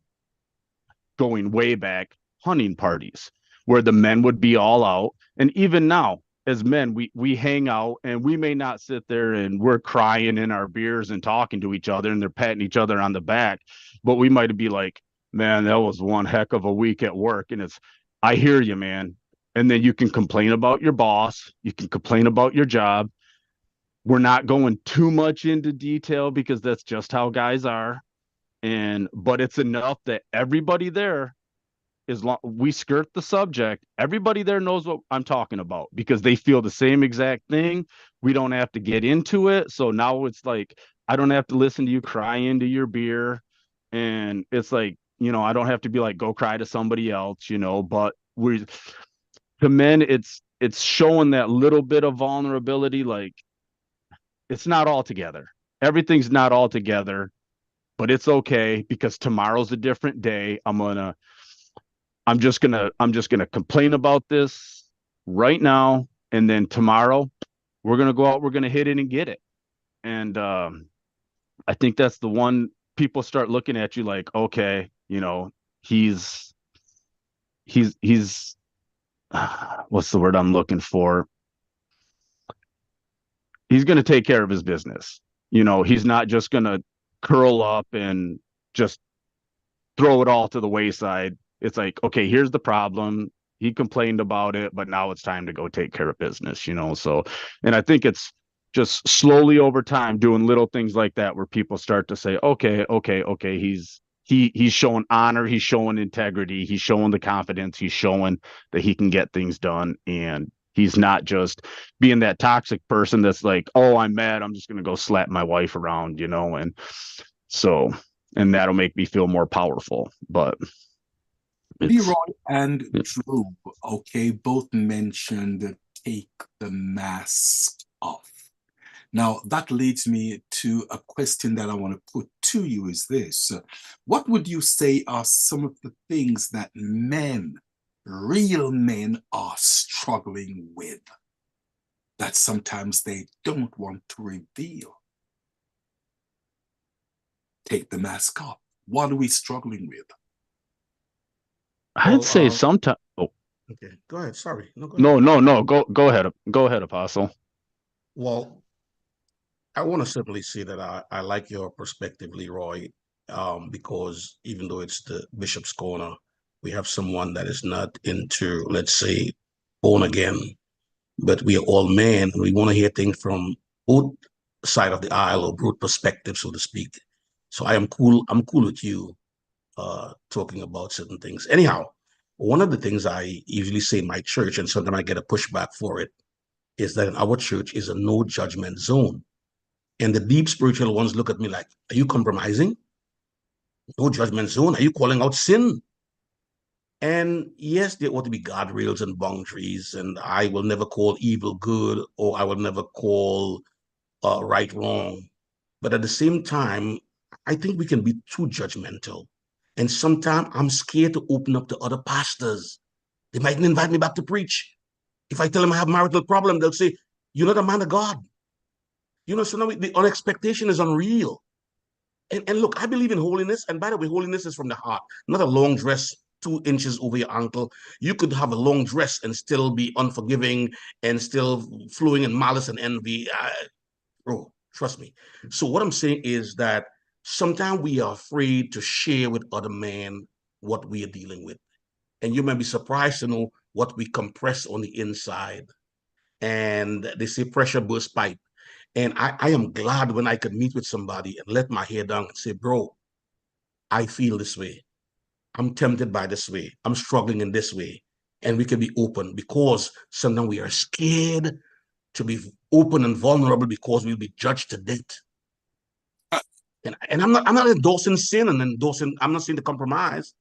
S5: going way back, hunting parties where the men would be all out. And even now, as men, we hang out, and we may not sit there and we're crying in our beers and talking to each other and they're patting each other on the back, but we might be like, man, that was one heck of a week at work. And I hear you, man. And then you can complain about your boss, you can complain about your job. We're not going too much into detail because that's just how guys are. But it's enough that everybody there, we skirt the subject, everybody there knows what I'm talking about, because they feel the same exact thing. We don't have to get into it. So now it's like, I don't have to listen to you cry into your beer. And it's like, you know, I don't have to be like, go cry to somebody else, you know, but to men, it's showing that little bit of vulnerability, like it's not all together. Everything's not all together, but it's okay because tomorrow's a different day. I'm just gonna complain about this right now, and then tomorrow we're gonna go out, we're gonna hit it and get it. And I think that's the one people start looking at you like, okay, he's what's the word I'm looking for? He's gonna take care of his business. He's not just gonna curl up and just throw it all to the wayside. It's like, okay, here's the problem. He complained about it, but now it's time to go take care of business. So, and I think it's just slowly over time doing little things like that where people start to say, okay, he's showing honor, he's showing integrity, he's showing the confidence, he's showing that he can get things done, and he's not just being that toxic person that's like, oh, I'm mad, I'm just gonna go slap my wife around, and so, and that'll make me feel more powerful. But
S1: Leroy and Drew, okay, both mentioned take the mask off. Now, that leads me to a question that I want to put to you is this. What would you say are some of the things that men, real men, are struggling with that sometimes they don't want to reveal? Take the mask off. What are we struggling with?
S5: I'd say sometimes. Oh,
S6: Okay, go ahead. Sorry. No, go
S5: no,
S6: ahead.
S5: no. Go ahead. Go ahead, Apostle.
S6: Well, I want to simply say that I like your perspective, Leroy, because even though it's the Bishop's Corner, we have someone that is not into, let's say, born again, but we are all men. We want to hear things from both side of the aisle or both perspectives, so to speak. So I'm cool with you talking about certain things. Anyhow, one of the things I usually say in my church, and sometimes I get a pushback for it, is that in our church is a no judgment zone. And the deep spiritual ones look at me like, are you compromising? No judgment zone. Are you calling out sin? And yes, there ought to be guardrails and boundaries. And I will never call evil good, or I will never call right wrong. But at the same time, I think we can be too judgmental. And sometimes I'm scared to open up to other pastors. They mightn't invite me back to preach. If I tell them I have a marital problem, they'll say, you're not a man of God. So now the unexpectation is unreal. And look, I believe in holiness. And by the way, holiness is from the heart, not a long dress 2 inches over your ankle. You could have a long dress and still be unforgiving and still flowing in malice and envy. Bro, trust me. So what I'm saying is that sometimes we are afraid to share with other men what we are dealing with. And you may be surprised to know what we compress on the inside. And they say pressure bursts pipe. And I am glad when I could meet with somebody and let my hair down and say, bro, I feel this way. I'm tempted by this way. I'm struggling in this way. And we can be open, because sometimes we are scared to be open and vulnerable because we'll be judged to death. And I'm not endorsing sin and I'm not saying to compromise.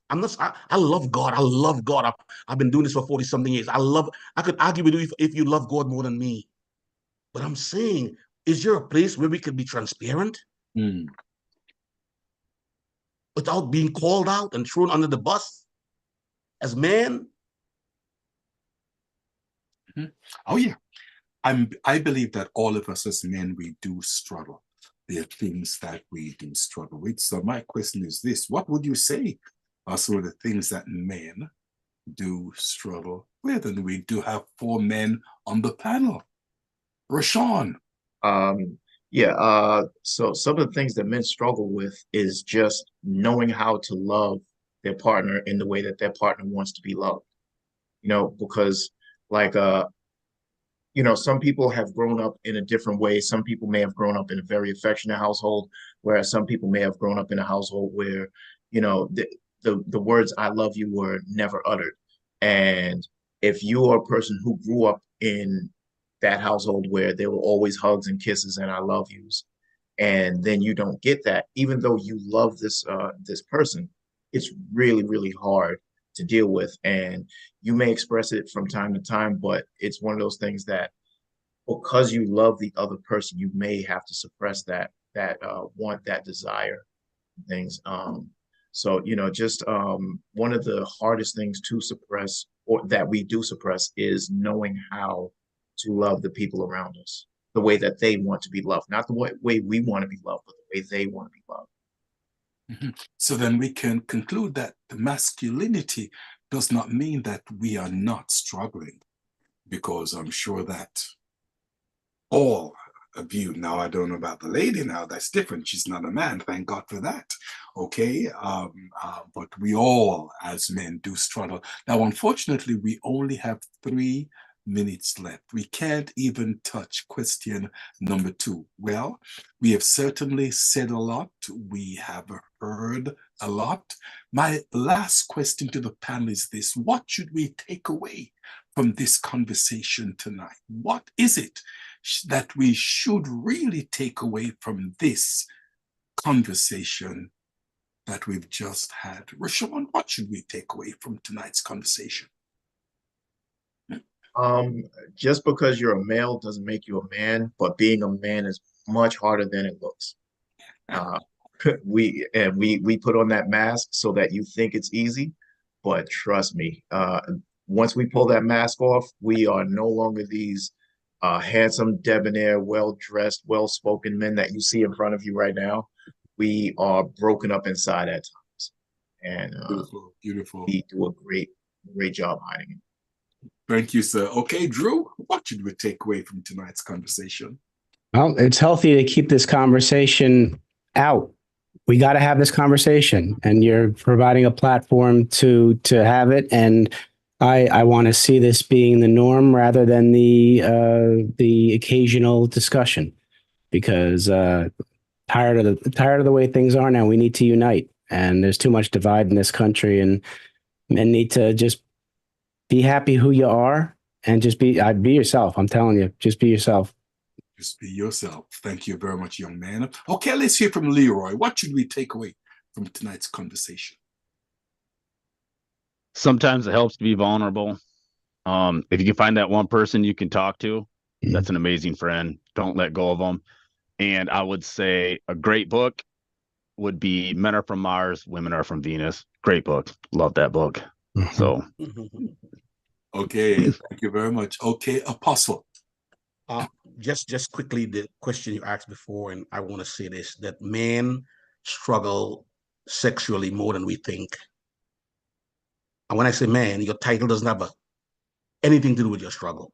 S6: I love God. I love God. I've been doing this for 40 something years. I could argue with you if you love God more than me. But I'm saying, is there a place where we can be transparent without being called out and thrown under the bus as men?
S1: Oh, yeah. I believe that all of us as men, we do struggle. There are things that we do struggle with. So my question is this: what would you say are some of the things that men do struggle with? And we do have 4 men on the panel. Rashawn.
S4: So some of the things that men struggle with is just knowing how to love their partner in the way that their partner wants to be loved. Because like some people have grown up in a different way. Some people may have grown up in a very affectionate household, whereas some people may have grown up in a household where, the words "I love you" were never uttered. And if you are a person who grew up in that household where there were always hugs and kisses and "I love yous," and then you don't get that, even though you love this person, it's really, really hard to deal with. And you may express it from time to time, but it's one of those things that because you love the other person, you may have to suppress that want, that desire, things. So just one of the hardest things to suppress, or that we do suppress, is knowing how to love the people around us the way that they want to be loved, not the way we want to be loved, but the way they want to be loved.
S1: So then we can conclude that the masculinity does not mean that we are not struggling, because I'm sure that all of you, now I don't know about the lady now, that's different. She's not a man, thank God for that. Okay, but we all as men do struggle. Now, unfortunately, we only have 3 minutes left. We can't even touch question number 2. Well, we have certainly said a lot. We have heard a lot. My last question to the panel is this: what should we take away from this conversation tonight? What is it that we should really take away from this conversation that we've just had? Rashawn, what should we take away from tonight's conversation?
S4: Just because you're a male doesn't make you a man, but being a man is much harder than it looks. We put on that mask so that you think it's easy, but trust me, once we pull that mask off, we are no longer these handsome, debonair, well-dressed, well-spoken men that you see in front of you right now. We are broken up inside at times, and
S1: beautiful.
S4: we do a great job hiding it.
S1: Thank you, sir. Okay, Drew, what should we take away from tonight's conversation?
S7: Well, it's healthy to keep this conversation out. We got to have this conversation, and you're providing a platform to have it. And I want to see this being the norm rather than the occasional discussion, because tired of the way things are now. We need to unite, and there's too much divide in this country, and men need to just be happy who you are and just be yourself. I'm telling you, just be yourself.
S1: Just be yourself. Thank you very much, young man. Okay, let's hear from Leroy. What should we take away from tonight's conversation?
S5: Sometimes it helps to be vulnerable. If you can find that one person you can talk to, that's an amazing friend. Don't let go of them. And I would say a great book would be Men Are From Mars, Women Are From Venus. Great book. Love that book. So.
S1: Okay, thank you very much. Okay, Apostle.
S6: Just quickly, the question you asked before, and I want to say this, that men struggle sexually more than we think. And when I say man, your title doesn't have anything to do with your struggle.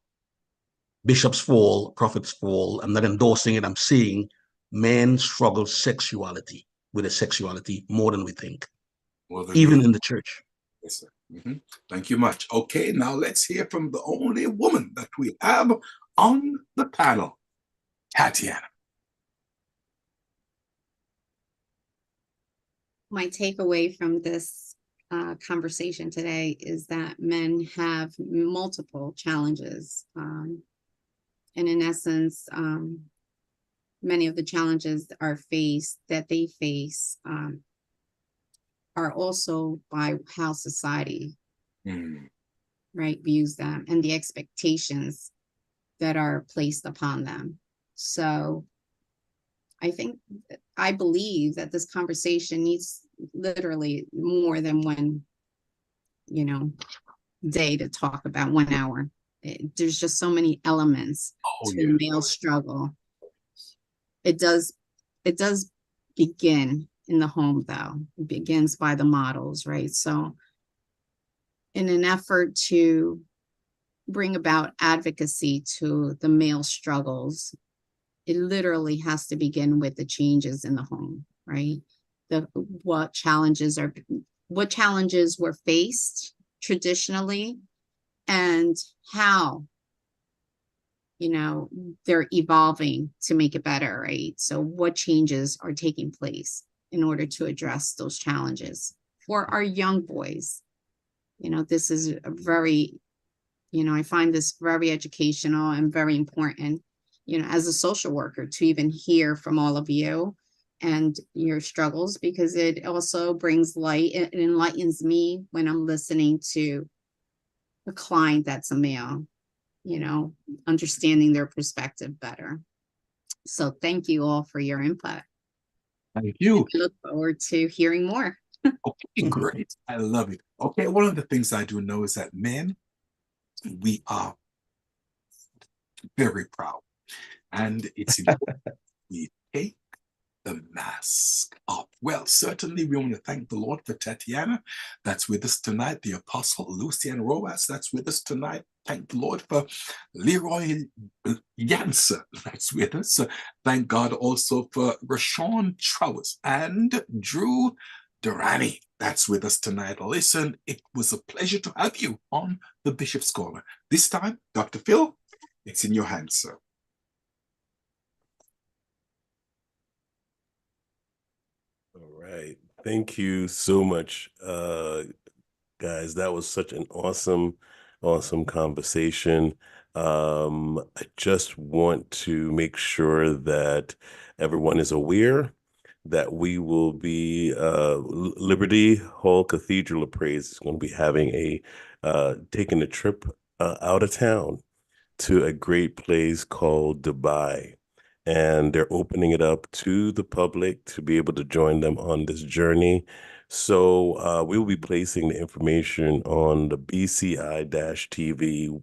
S6: Bishops fall, prophets fall. I'm not endorsing it. I'm saying men struggle with a sexuality more than we think, even in the church.
S1: Yes, sir. Thank you much. Okay, now let's hear from the only woman that we have on the panel, Tatiana.
S8: My takeaway from this conversation today is that men have multiple challenges. And in essence, many of the challenges that they face are also by how society right views them and the expectations that are placed upon them. So I believe that this conversation needs literally more than one, day to talk about 1 hour. There's just so many elements to male struggle. It does begin in the home, though. It begins by the models, right? So in an effort to bring about advocacy to the male struggles, it literally has to begin with the changes in the home, right? What challenges were faced traditionally, and how they're evolving to make it better, right? So what changes are taking place in order to address those challenges for our young boys? This is a very, I find this very educational and very important, as a social worker, to even hear from all of you and your struggles, because it also brings light. It enlightens me when I'm listening to a client that's a male, understanding their perspective better. So thank you all for your input.
S1: Thank you.
S8: I look forward to hearing more.
S1: Okay, great. I love it. Okay, one of the things I do know is that men, we are very proud. And it's important we take the mask off. Well, certainly we want to thank the Lord for Tatiana, that's with us tonight, the Apostle Lucian Roas, that's with us tonight. Thank the Lord for Leroy Jansen, that's with us. Thank God also for Rashawn Trowers and Drew Durrani, that's with us tonight. Listen, it was a pleasure to have you on the Bishop's Corner. This time, Dr. Phil, it's in your hands, sir.
S9: All right. Thank you so much, guys. That was such an awesome conversation. I just want to make sure that everyone is aware that we will be Liberty Hall Cathedral of Praise is going to be having taking a trip out of town to a great place called Dubai. And they're opening it up to the public to be able to join them on this journey. So we will be placing the information on the BCI-TV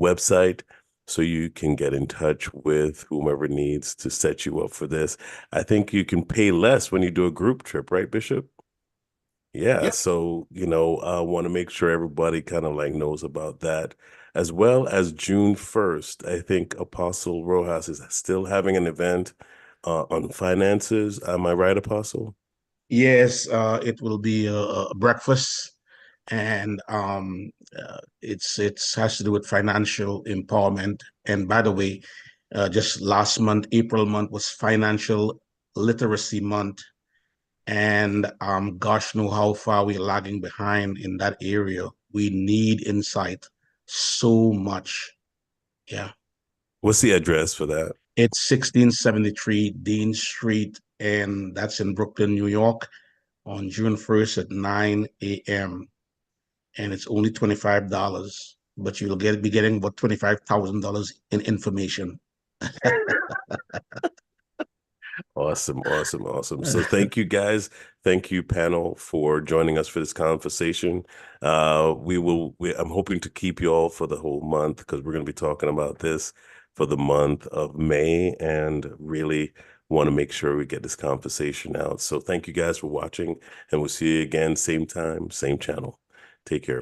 S9: website, so you can get in touch with whomever needs to set you up for this. I think you can pay less when you do a group trip, right, Bishop? Yeah,
S1: Yep.
S9: so I want to make sure everybody kind of like knows about that, as well as June 1st. I think Apostle Rojas is still having an event on finances. Am I right, Apostle?
S6: Yes, it will be a breakfast, and it has to do with financial empowerment. And by the way, just last month, April month, was Financial Literacy Month, and gosh, know how far we're lagging behind in that area. We need insight so much. Yeah.
S9: What's the address for that?
S6: It's 1673 Dean Street, and that's in Brooklyn, New York, on June 1st at 9 a.m. And it's only $25, but you'll be getting about $25,000 in information.
S9: Awesome. So thank you, guys. Thank you, panel, for joining us for this conversation. I'm hoping to keep you all for the whole month, because we're going to be talking about this for the month of May, and really want to make sure we get this conversation out. So thank you guys for watching, and we'll see you again, same time, same channel. Take care.